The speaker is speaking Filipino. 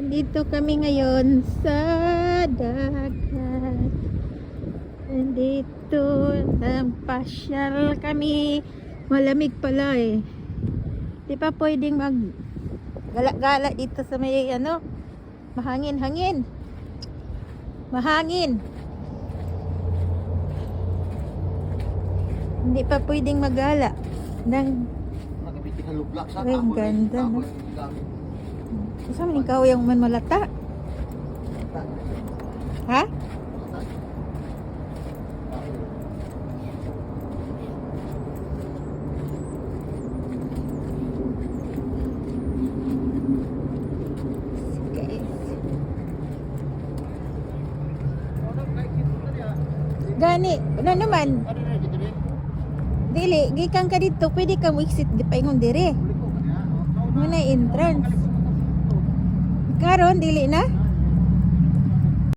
Nandito kami ngayon sa dagat. Nandito, pasyal kami. Malamig pala eh. Di pa pwedeng mag gala-gala dito sa may ano, mahangin-hangin. Mahangin. Hindi pa pwedeng magala. Ay, ang ganda, no? Saan ikaw yung man malata? Ha? Gani, ano naman? Dili, gikan ka dito, pwede ka mo exit di paingon dire. Muna entrance. Karon dili na?